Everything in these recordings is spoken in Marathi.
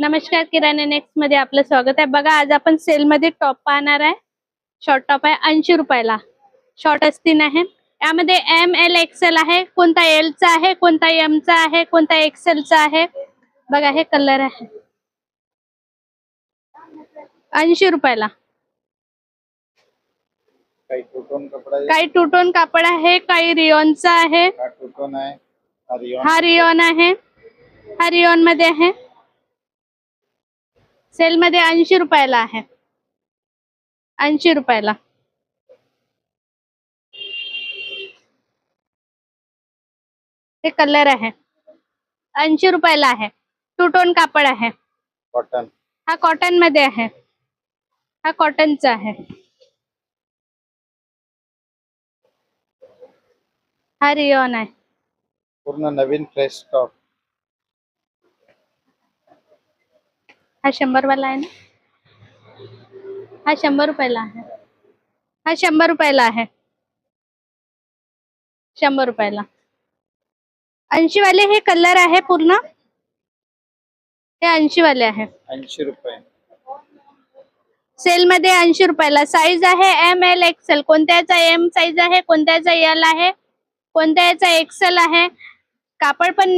नमस्कार, किराणा नेक्स्ट मध्ये आपलं स्वागत आहे. बघा, आज आपण सेल मध्ये टॉप पाहणार आहे. शॉर्ट टॉप आहे 80 रुपयाला. शॉर्ट अस्तीन आहे. यामध्ये एम एल एक्सेल आहे. कोणता एल चा आहे, कोणता एम चा आहे, कोणता एक्सेल चा आहे. बघा, हे कलर आहे 80 रुपयाला. काही टूटोन कापड आहे, काही रिओनचा आहे. हा रिओन आहे. हा रिओन मध्ये आहे. सेल मध्ये 80 रुपयाला आहे. 80 रुपयाला. हे कलर आहे 80 रुपयाला आहे. टू टोन कापड आहे. कॉटन. हा कॉटन मध्ये आहे. हा कॉटनचा आहे. हा रिओन आहे. पूर्ण नवीन फ्रेश स्टॉक. हा 100 वाला आहे ना. हा 100 रुपयाला आहे. हा 100 रुपयाला आहे. 100 रुपयाला. 80 वाले हे कलर आहे पूर्ण. हे 80 वाले आहे. 80 रुपये. सेल मध्ये 80 रुपयाला. साईज आहे एम एल एक्सेल. कोणत्याचा एम साईज आहे, कोणत्याचा एल आहे, कोणत्याचा एक्सेल आहे. कापड पण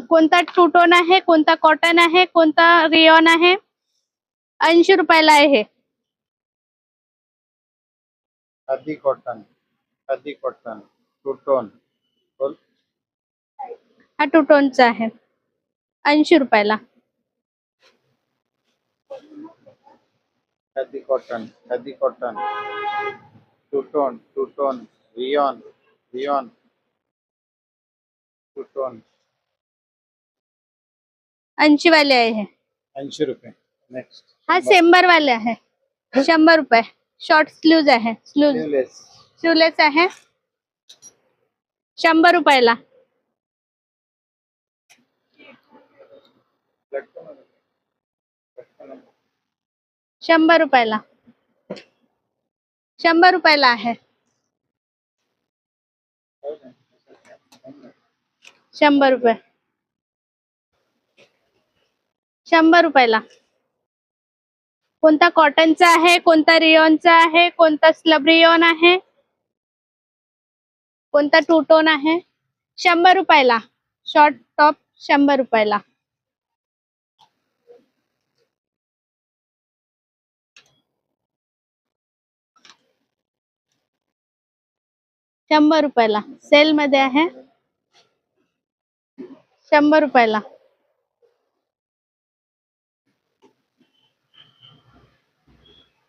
कोणता टू टोन आहे, कोणता कॉटन आहे, कोणता रिओन आहे. 80 रुपयाला आहे हे. Khadi cotton. Khadi cotton two tone. हा टू टोनचा आहे 80 रुपयाला. Khadi cotton. Khadi cotton two tone. Two tone rayon. Rayon two tone. 80 वाले आहे हे. 80 रुपये. नेक्स्ट हा सेंबर वाले आहे 100 रुपये. शॉर्ट स्लीव्ज आहे. स्लीवलेस आहे 100 रुपयाला. 100 रुपयाला. 100 रुपयाला आहे. 100 रुपये. 100 रुपयाला. कोणता कॉटनचा आहे, कोणता रिओनचा आहे, कोणता स्लब रिओन आहे, कोणता टू टोन आहे. 100 रुपयाला. शॉर्ट टॉप 100 रुपयाला. ₹100 रुपयाला. सेल मध्ये आहे 100 रुपयाला.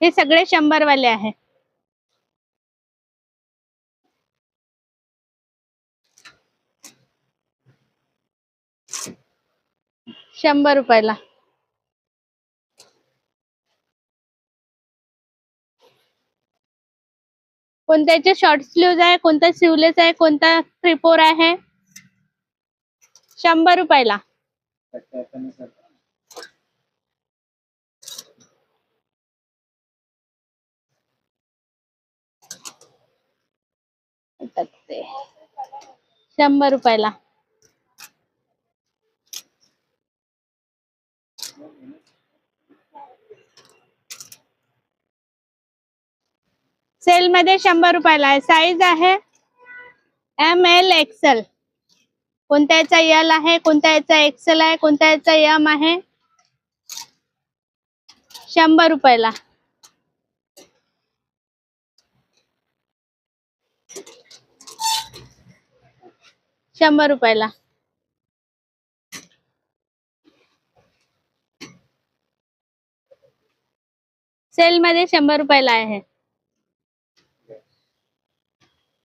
हे सगळे 100 वाले आहे. 100 रुपयाला. कोणत्याचे शॉर्ट स्लीव्ह आहे, कोणता स्लीवलेस आहे, कोणता ट्रिपोर आहे. 100 रुपयाला. ते 100 रुपयाला. सेल मध्ये 100 रुपयाला आहे. साईज आहे एम एल एक्सेल. कोणत्याचा एल आहे, कोणत्याचा एक्सेल आहे, कोणत्याचा एम आहे. 100 रुपयाला. 100 रुपयाला. सेल मध्ये 100 रुपयाला आहे.